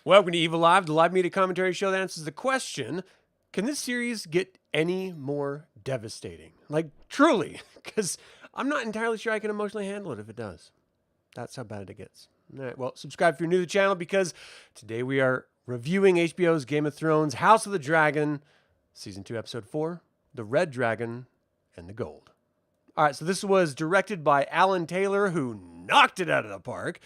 Welcome to Evilive, the live media commentary show that answers the question, can this series get any more devastating? Like, truly, because I'm not entirely sure I can emotionally handle it if it does. That's how bad it gets. All right, well, subscribe if you're new to the channel because today we are reviewing HBO's Game of Thrones, House of the Dragon, Season 2, Episode 4, The Red Dragon and the Gold. All right, so this was directed by Alan Taylor, who knocked it out of the park.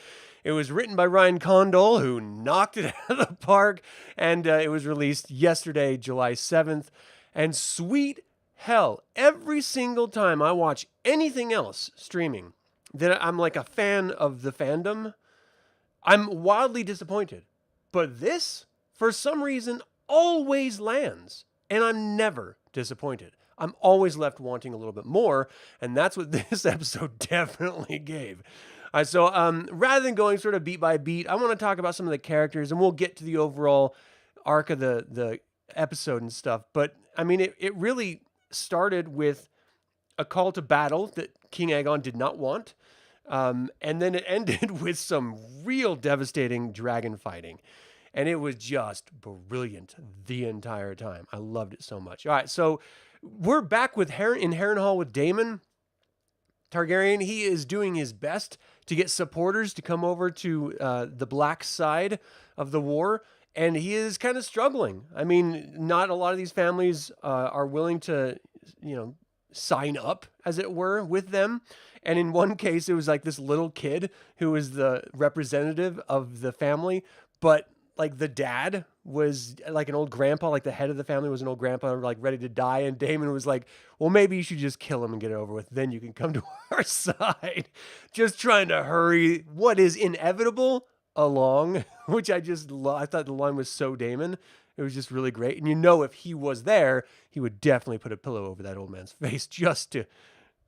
It was written by Ryan Condal, who knocked it out of the park. And it was released yesterday, July 7th. And sweet hell, every single time I watch anything else streaming that I'm like a fan of the fandom, I'm wildly disappointed. But this, for some reason, always lands. And I'm never disappointed. I'm always left wanting a little bit more, and that's what this episode definitely gave. All right, so rather than going sort of beat by beat, I want to talk about some of the characters, and we'll get to the overall arc of the episode and stuff. But, I mean, it really started with a call to battle that King Aegon did not want, and then it ended with some real devastating dragon fighting. And it was just brilliant the entire time. I loved it so much. All right, so we're back with in Harrenhal with Daemon Targaryen. He is doing his best to get supporters to come over to the black side of the war, and he is kind of struggling. I mean, not a lot of these families are willing to, sign up, as it were, with them. And in one case, it was like this little kid who was the representative of the family, but like the dad was like an old grandpa, like the head of the family was an old grandpa, like ready to die. And Daemon was like, well, maybe you should just kill him and get it over with. Then you can come to our side. Just trying to hurry what is inevitable along, which I just love. I thought the line was so Daemon. It was just really great. And if he was there, he would definitely put a pillow over that old man's face just to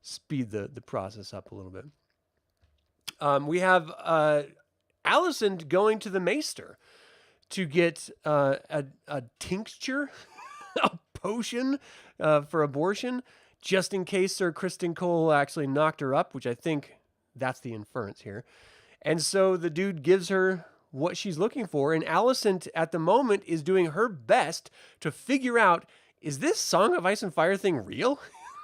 speed the process up a little bit. We have Alicent going to the Maester to get a tincture, a potion for abortion, just in case Sir Criston Cole actually knocked her up, which I think that's the inference here. And so the dude gives her what she's looking for, and Alicent at the moment is doing her best to figure out, is this Song of Ice and Fire thing real?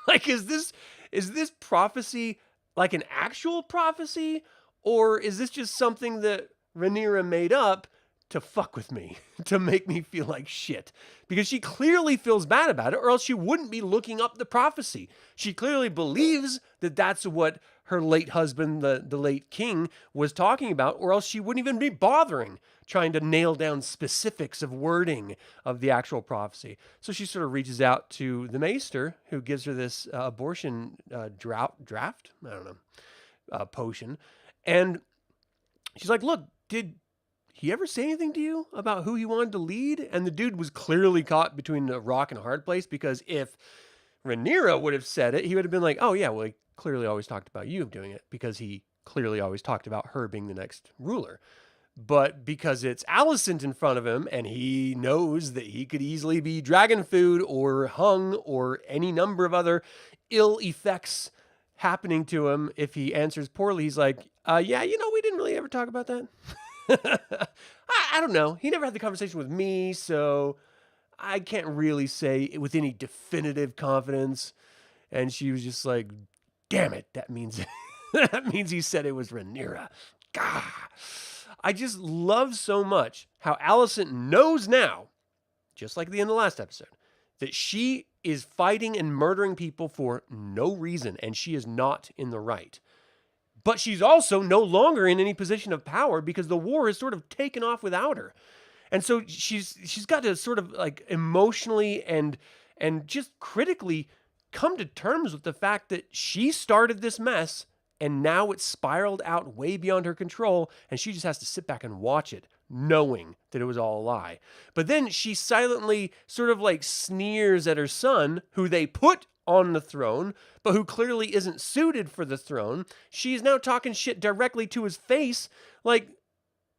Like, is this prophecy like an actual prophecy, or is this just something that Rhaenyra made up to fuck with me, to make me feel like shit? Because she clearly feels bad about it, or else she wouldn't be looking up the prophecy. She clearly believes that that's what her late husband, the late king, was talking about, or else she wouldn't even be bothering trying to nail down specifics of wording of the actual prophecy. So she sort of reaches out to the Maester, who gives her this abortion draft? I don't know, potion. And she's like, look, did he ever say anything to you about who he wanted to lead? And the dude was clearly caught between a rock and a hard place, because if Rhaenyra would have said it, he would have been like, oh yeah, well, he clearly always talked about you doing it, because he clearly always talked about her being the next ruler. But because it's Alicent in front of him, and he knows that he could easily be dragon food or hung or any number of other ill effects happening to him if he answers poorly, he's like, yeah, we didn't really ever talk about that. I don't know. He never had the conversation with me, so I can't really say it with any definitive confidence. And she was just like, damn it, that means he said it was Rhaenyra. Gah. I just love so much how Alicent knows now, just like at the end of the last episode, that she is fighting and murdering people for no reason, and she is not in the right. But she's also no longer in any position of power, because the war has sort of taken off without her. And so she's got to sort of like emotionally and just critically come to terms with the fact that she started this mess, and now it's spiraled out way beyond her control, and she just has to sit back and watch it, knowing that it was all a lie. But then she silently sort of like sneers at her son, who they put on the throne, but who clearly isn't suited for the throne. She's now talking shit directly to his face, like,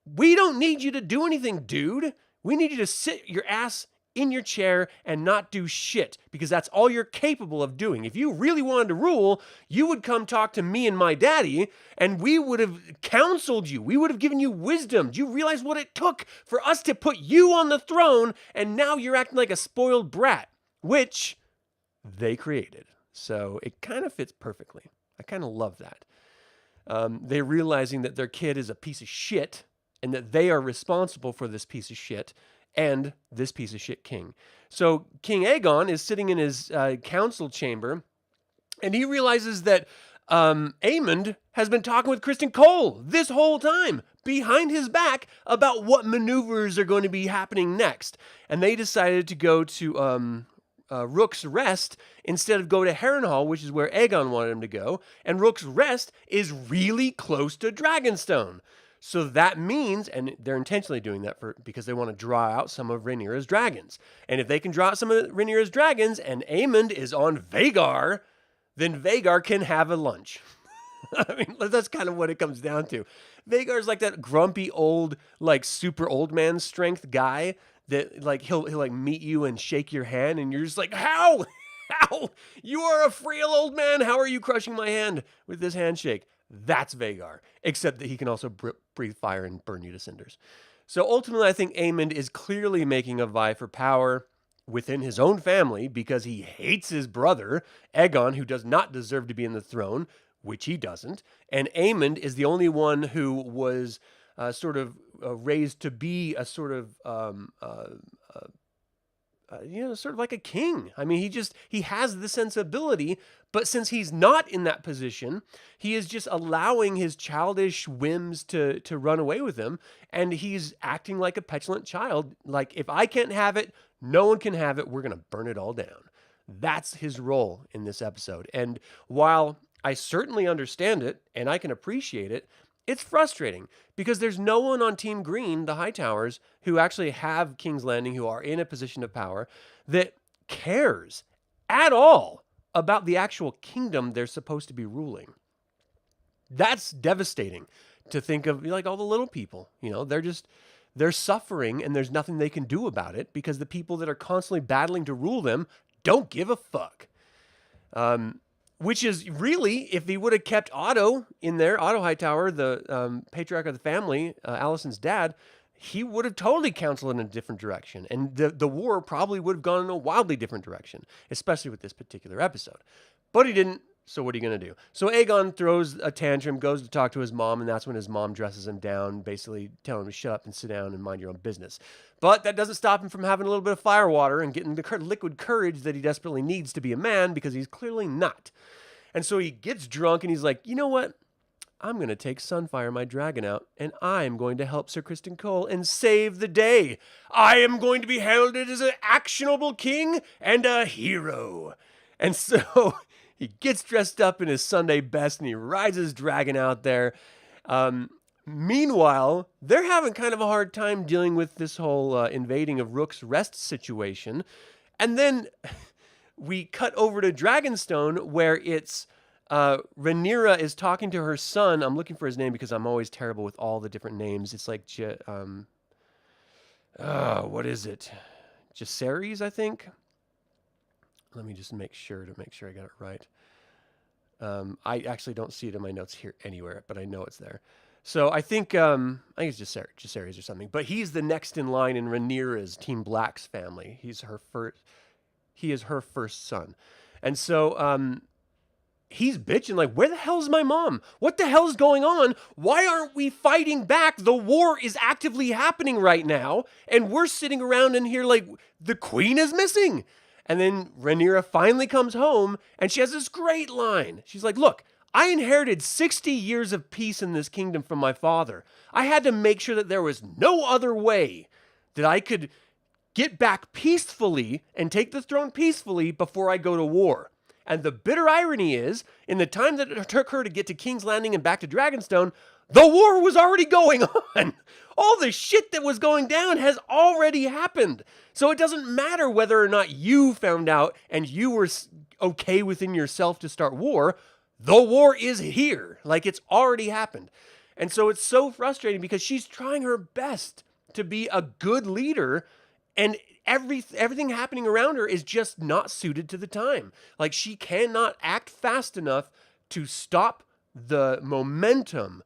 we don't need you to do anything, dude. We need you to sit your ass in your chair and not do shit, because that's all you're capable of doing. If you really wanted to rule, you would come talk to me and my daddy, and we would have counseled you. We would have given you wisdom. Do you realize what it took for us to put you on the throne, and now you're acting like a spoiled brat, which they created. So it kind of fits perfectly. I kind of love that. They're realizing that their kid is a piece of shit and that they are responsible for this piece of shit and this piece of shit king. So King Aegon is sitting in his council chamber, and he realizes that Aemond has been talking with Criston Cole this whole time behind his back about what maneuvers are going to be happening next. And they decided to go to Rook's Rest instead of go to Harrenhal, which is where Aegon wanted him to go. And Rook's Rest is really close to Dragonstone. So that means, and they're intentionally doing that because they want to draw out some of Rhaenyra's dragons. And if they can draw out some of Rhaenyra's dragons and Aemond is on Vhagar, then Vhagar can have a lunch. I mean, that's kind of what it comes down to. Vhagar's like that grumpy old, like super old man strength guy that like he'll like meet you and shake your hand and you're just like, how? You are a frail old man. How are you crushing my hand with this handshake? That's Vhagar, except that he can also breathe fire and burn you to cinders. So ultimately, I think Aemond is clearly making a vie for power within his own family because he hates his brother, Aegon, who does not deserve to be in the throne, which he doesn't. And Aemond is the only one who was raised to be a sort of like a king. I mean, he has the sensibility, but since he's not in that position, he is just allowing his childish whims to run away with him, and he's acting like a petulant child. Like, if I can't have it, no one can have it. We're going to burn it all down. That's his role in this episode. And while I certainly understand it, and I can appreciate it, it's frustrating because there's no one on Team Green, the Hightowers, who actually have King's Landing, who are in a position of power, that cares at all about the actual kingdom they're supposed to be ruling. That's devastating to think of, like, all the little people. You know, they're suffering and there's nothing they can do about it because the people that are constantly battling to rule them don't give a fuck. Which is really, if he would have kept Otto in there, Otto Hightower, the patriarch of the family, Alicent's dad, he would have totally counseled in a different direction. And the war probably would have gone in a wildly different direction, especially with this particular episode. But he didn't, so what are you going to do? So Aegon throws a tantrum, goes to talk to his mom, and that's when his mom dresses him down, basically telling him to shut up and sit down and mind your own business. But that doesn't stop him from having a little bit of firewater and getting the liquid courage that he desperately needs to be a man, because he's clearly not. And so he gets drunk and he's like, you know what? I'm going to take Sunfire, my dragon, out, and I'm going to help Sir Criston Cole and save the day. I am going to be heralded as an actionable king and a hero. And so he gets dressed up in his Sunday best and he rides his dragon out there. Meanwhile, they're having kind of a hard time dealing with this whole invading of Rook's Rest situation. And then we cut over to Dragonstone, where it's Rhaenyra is talking to her son. I'm looking for his name because I'm always terrible with all the different names. It's like, what is it? Jacaerys, I think. Let me just make sure I got it right. I actually don't see it in my notes here anywhere, but I know it's there. So I think it's Jacaerys or something. But he's the next in line in Rhaenyra's Team Black's family. He is her first son. And so he's bitching like, where the hell's my mom? What the hell's going on? Why aren't we fighting back? The war is actively happening right now, and we're sitting around in here like the queen is missing. And then Rhaenyra finally comes home, and she has this great line. She's like, look, I inherited 60 years of peace in this kingdom from my father. I had to make sure that there was no other way that I could get back peacefully and take the throne peacefully before I go to war. And the bitter irony is, in the time that it took her to get to King's Landing and back to Dragonstone, the war was already going on. All the shit that was going down has already happened. So it doesn't matter whether or not you found out and you were okay within yourself to start war. The war is here. Like, it's already happened. And so it's so frustrating because she's trying her best to be a good leader, and everything happening around her is just not suited to the time. Like, she cannot act fast enough to stop the momentum,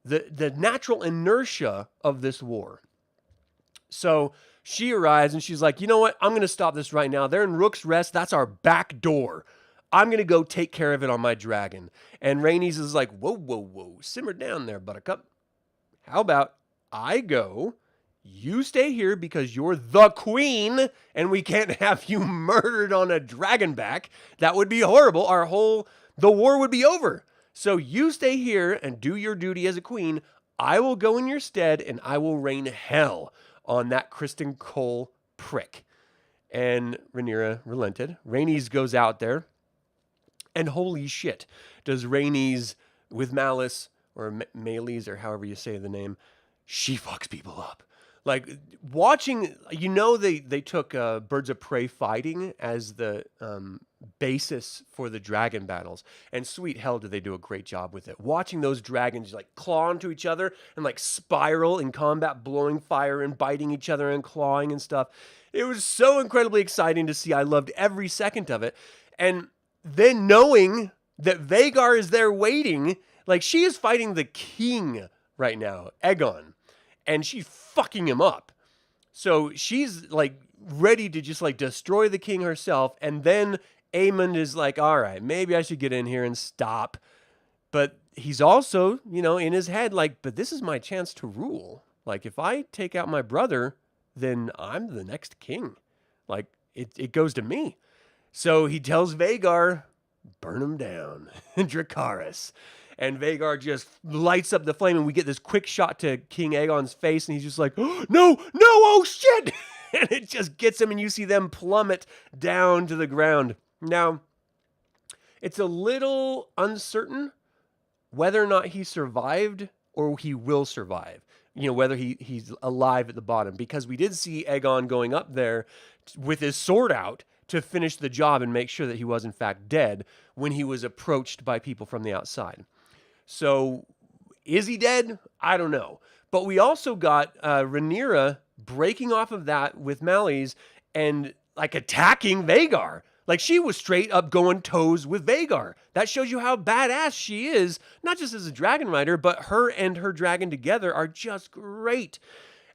the natural inertia of this war. So she arrives and she's like, you know what? I'm going to stop this right now. They're in Rook's Rest. That's our back door. I'm going to go take care of it on my dragon. And Rhaenys is like, whoa, whoa, whoa. Simmer down there, Buttercup. How about I go, you stay here because you're the queen and we can't have you murdered on a dragonback. That would be horrible. The war would be over. So you stay here and do your duty as a queen. I will go in your stead and I will rain hell on that Kristen Cole prick. And Rhaenyra relented. Rhaenys goes out there. And holy shit, does Rhaenys with malice, or Malice, or however you say the name, she fucks people up. Like, watching, they took Birds of Prey fighting as the basis for the dragon battles. And sweet hell did they do a great job with it. Watching those dragons like claw into each other and like spiral in combat, blowing fire and biting each other and clawing and stuff. It was so incredibly exciting to see. I loved every second of it. And then knowing that Vhagar is there waiting, like, she is fighting the king right now, Aegon, and she's fucking him up. So she's like ready to just like destroy the king herself. And then Aemond is like, all right, maybe I should get in here and stop. But he's also, in his head, like, but this is my chance to rule. Like, if I take out my brother, then I'm the next king. Like, it goes to me. So he tells Vhagar, burn him down, Dracarys. And Vhagar just lights up the flame, and we get this quick shot to King Aegon's face, and he's just like, oh, no, oh shit! And it just gets him, and you see them plummet down to the ground. Now, it's a little uncertain whether or not he survived or he will survive. Whether he's alive at the bottom, because we did see Aegon going up there with his sword out to finish the job and make sure that he was in fact dead when he was approached by people from the outside. So is he dead? I don't know. But we also got Rhaenyra breaking off of that with Malice and like attacking Vhagar. Like, she was straight up going toes with Vhagar. That shows you how badass she is, not just as a dragon rider, but her and her dragon together are just great.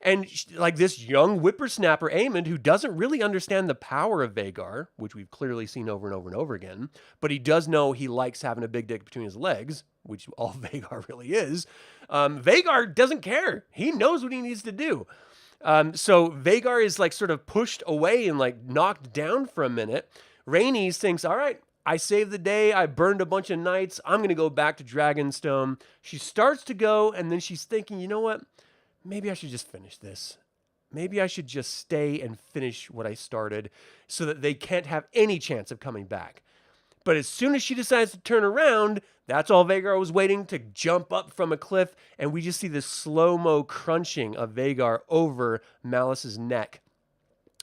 And like this young whippersnapper, Aemond, who doesn't really understand the power of Vhagar, which we've clearly seen over and over and over again, but he does know he likes having a big dick between his legs, which all Vhagar really is. Vhagar doesn't care. He knows what he needs to do. So Vhagar is like sort of pushed away and like knocked down for a minute. Rhaenys thinks, all right, I saved the day. I burned a bunch of knights. I'm going to go back to Dragonstone. She starts to go, and then she's thinking, you know what? Maybe I should just finish this. Maybe I should just stay and finish what I started so that they can't have any chance of coming back. But as soon as she decides to turn around, that's all Vhagar was waiting, to jump up from a cliff, and we just see this slow-mo crunching of Vhagar over Malice's neck.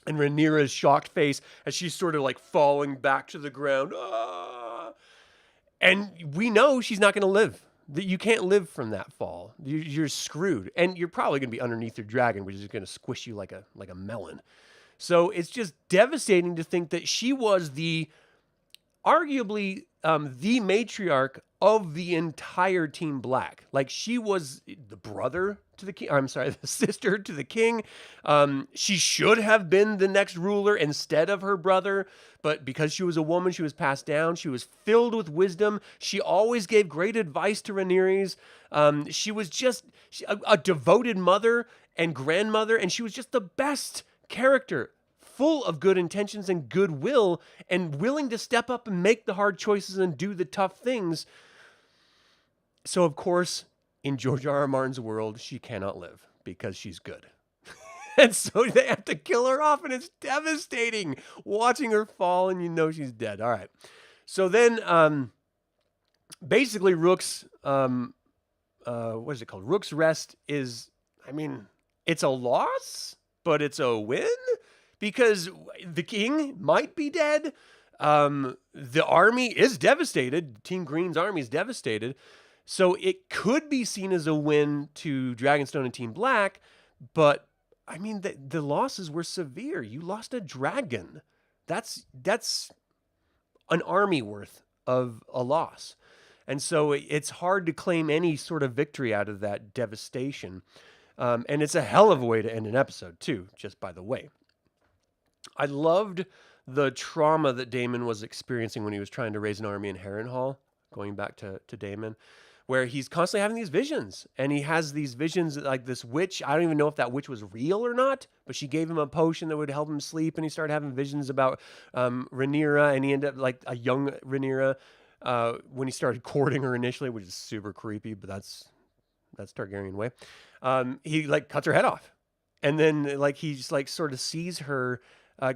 And Rhaenyra's shocked face as she's sort of like falling back to the ground. Ah! And we know she's not going to live. That you can't live from that fall. You're screwed. And you're probably going to be underneath your dragon, which is going to squish you like a melon. So it's just devastating to think that she was arguably the matriarch of the entire Team Black. Like, she was the brother to the king. I'm sorry, the sister to the king. She should have been the next ruler instead of her brother. But because she was a woman, she was passed down. She was filled with wisdom. She always gave great advice to Rhaenyra. She was just a devoted mother and grandmother. And she was just the best character, full of good intentions and goodwill, and willing to step up and make the hard choices and do the tough things. So, of course, in George R.R. Martin's world, she cannot live because she's good. And so they have to kill her off, and it's devastating watching her fall, and you know she's dead. All right. So then, basically, Rook's, what is it called? Rook's Rest is, it's a loss, but it's a win, because the king might be dead. The army is devastated. Team Green's army is devastated. So it could be seen as a win to Dragonstone and Team Black, but I mean, the losses were severe. You lost a dragon. That's an army worth of a loss. And so it's hard to claim any sort of victory out of that devastation. And it's a hell of a way to end an episode, too, just by the way. I loved the trauma that Daemon was experiencing when he was trying to raise an army in Harrenhal, going back to Daemon, where he's constantly having these visions. And he has these visions like this witch. I don't even know if that witch was real or not, but she gave him a potion that would help him sleep. And he started having visions about Rhaenyra, and he ended up like a young Rhaenyra when he started courting her initially, which is super creepy, but that's Targaryen way. He like cuts her head off. And then like he just like sort of sees her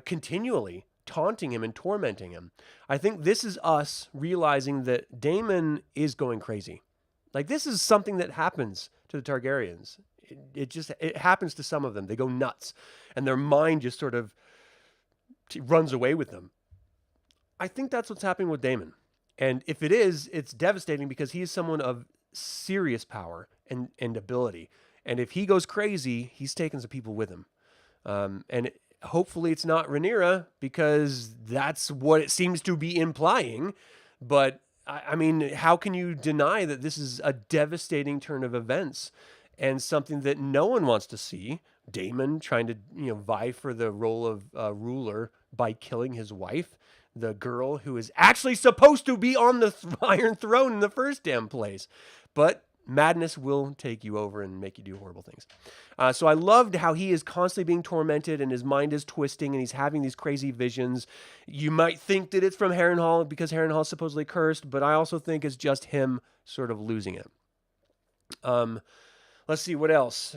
continually taunting him and tormenting him. I think this is us realizing that Daemon is going crazy. Like this is something that happens to the Targaryens. It happens to some of them. They go nuts and their mind just sort of runs away with them. I think that's what's happening with Daemon. And if it is, it's devastating because he is someone of serious power and ability. And if he goes crazy, he's taking some people with him. Hopefully it's not Rhaenyra because that's what it seems to be implying. But I mean, how can you deny that this is a devastating turn of events and something that no one wants to see? Daemon trying to vie for the role of ruler by killing his wife, the girl who is actually supposed to be on the Iron Throne in the first damn place. But madness will take you over and make you do horrible things. So I loved how he is constantly being tormented and his mind is twisting and he's having these crazy visions. You might think that it's from Harrenhal because Harrenhal is supposedly cursed, but I also think it's just him sort of losing it. Let's see what else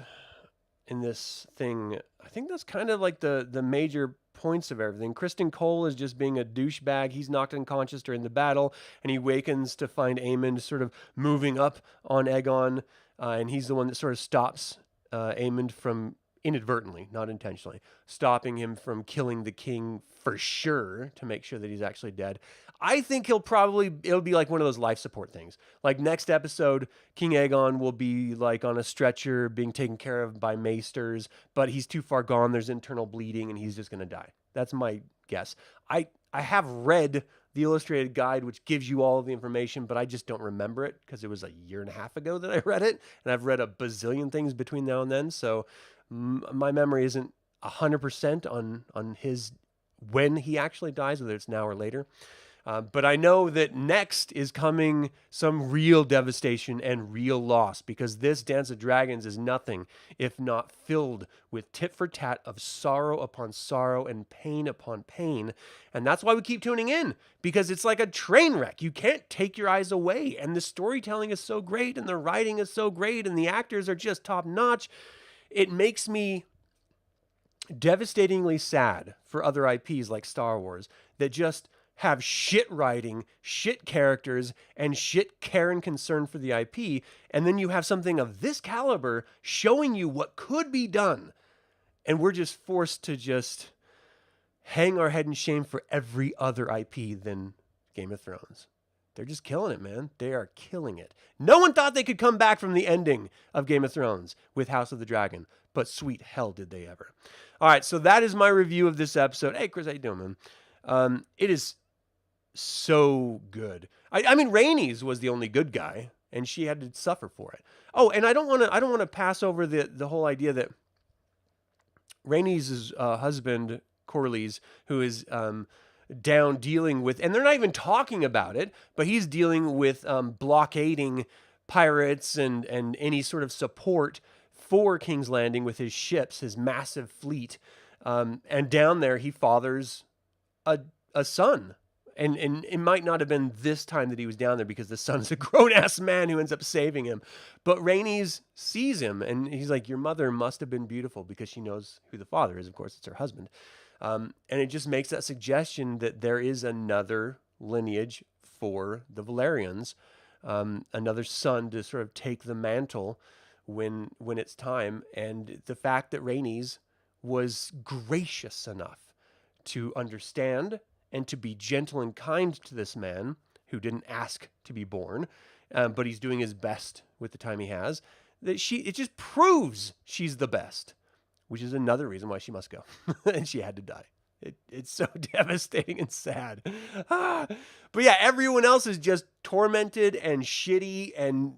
in this thing. I think that's kind of like the major points of everything. Kristen Cole is just being a douchebag. He's knocked unconscious during the battle, and he wakens to find Aemond sort of moving up on Aegon, and he's the one that sort of stops Aemond from inadvertently, not intentionally, stopping him from killing the king for sure to make sure that he's actually dead. I think it'll be like one of those life support things. Like next episode, King Aegon will be like on a stretcher being taken care of by maesters, but he's too far gone. There's internal bleeding and he's just going to die. That's my guess. I have read the illustrated guide, which gives you all of the information, but I just don't remember it because it was a year and a half ago that I read it. And I've read a bazillion things between now and then. So my memory isn't 100% on his when he actually dies, whether it's now or later. But I know that next is coming some real devastation and real loss because this Dance of Dragons is nothing if not filled with tit for tat of sorrow upon sorrow and pain upon pain. And that's why we keep tuning in, because it's like a train wreck. You can't take your eyes away. And the storytelling is so great and the writing is so great and the actors are just top notch. It makes me devastatingly sad for other IPs like Star Wars that just have shit writing, shit characters, and shit care and concern for the IP, and then you have something of this caliber showing you what could be done, and we're just forced to just hang our head in shame for every other IP than Game of Thrones. They're just killing it, man. They are killing it. No one thought they could come back from the ending of Game of Thrones with House of the Dragon, but sweet hell did they ever. All right, so that is my review of this episode. Hey, Chris, how you doing, man? It is so good. I mean, Rhaenys was the only good guy, and she had to suffer for it. Oh, and I don't want to pass over the whole idea that Rhaenys' husband Corlys, who is down dealing with, and they're not even talking about it, but he's dealing with blockading pirates and any sort of support for King's Landing with his ships, his massive fleet, and down there he fathers a son. And it might not have been this time that he was down there because the son is a grown-ass man who ends up saving him. But Rhaenys sees him, and he's like, your mother must have been beautiful, because she knows who the father is. Of course, it's her husband. And it just makes that suggestion that there is another lineage for the Valerians, another son to sort of take the mantle when it's time. And the fact that Rhaenys was gracious enough to understand and to be gentle and kind to this man who didn't ask to be born, but he's doing his best with the time he has, it just proves she's the best. which is another reason why she must go. And she had to die. It's so devastating and sad. But yeah, everyone else is just tormented and shitty, and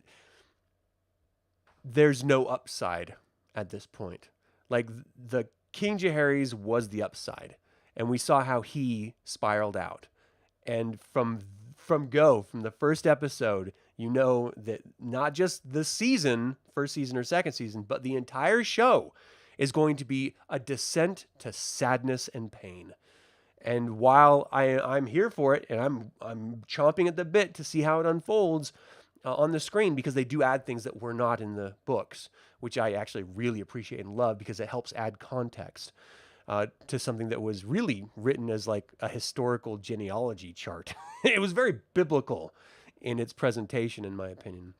there's no upside at this point. Like, the King Jaehaerys was the upside, and we saw how he spiraled out. And from the first episode, you know that not just the season, first season or second season, but the entire show is going to be a descent to sadness and pain. And while I'm here for it, and I'm chomping at the bit to see how it unfolds on the screen, because they do add things that were not in the books, which I actually really appreciate and love, because it helps add context to something that was really written as like a historical genealogy chart. It was very biblical in its presentation, in my opinion.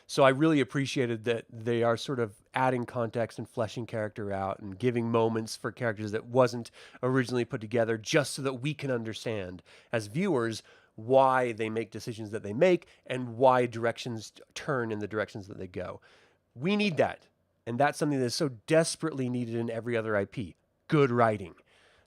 So I really appreciated that they are sort of adding context and fleshing character out and giving moments for characters that wasn't originally put together, just so that we can understand as viewers why they make decisions that they make and why directions turn in the directions that they go. We need that. And that's something that's so desperately needed in every other IP. Good writing.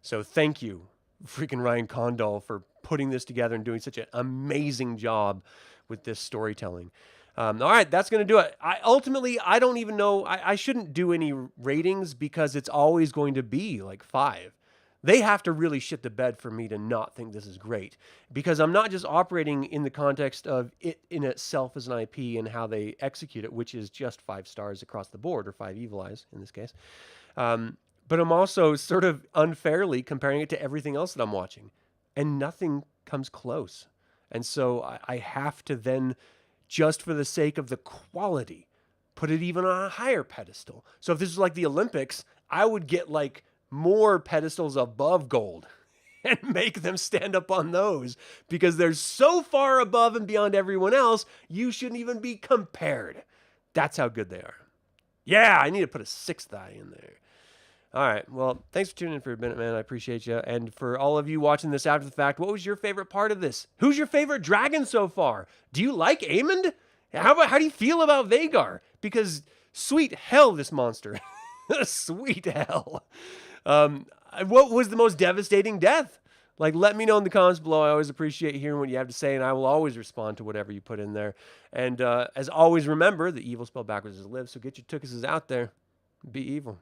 So thank you, freaking Ryan Condal, for putting this together and doing such an amazing job with this storytelling. All right, that's going to do it. I don't even know. I shouldn't do any ratings, because it's always going to be like 5. They have to really shit the bed for me to not think this is great, because I'm not just operating in the context of it in itself as an IP and how they execute it, which is just 5 stars across the board, or 5 evil eyes in this case. But I'm also sort of unfairly comparing it to everything else that I'm watching, and nothing comes close. And so I have to then, just for the sake of the quality, put it even on a higher pedestal. So if this was like the Olympics, I would get like more pedestals above gold and make them stand up on those, because they're so far above and beyond everyone else, you shouldn't even be compared. That's how good they are. Yeah, I need to put a 6th eye in there. All right. Well, thanks for tuning in for a minute, man. I appreciate you. And for all of you watching this after the fact, what was your favorite part of this? Who's your favorite dragon so far? Do you like Aemond? How do you feel about Vhagar? Because sweet hell, this monster. Sweet hell. What was the most devastating death? Like, let me know in the comments below. I always appreciate hearing what you have to say, and I will always respond to whatever you put in there. And as always, remember, the evil spelled backwards is live, so get your tookuses out there. Be evil.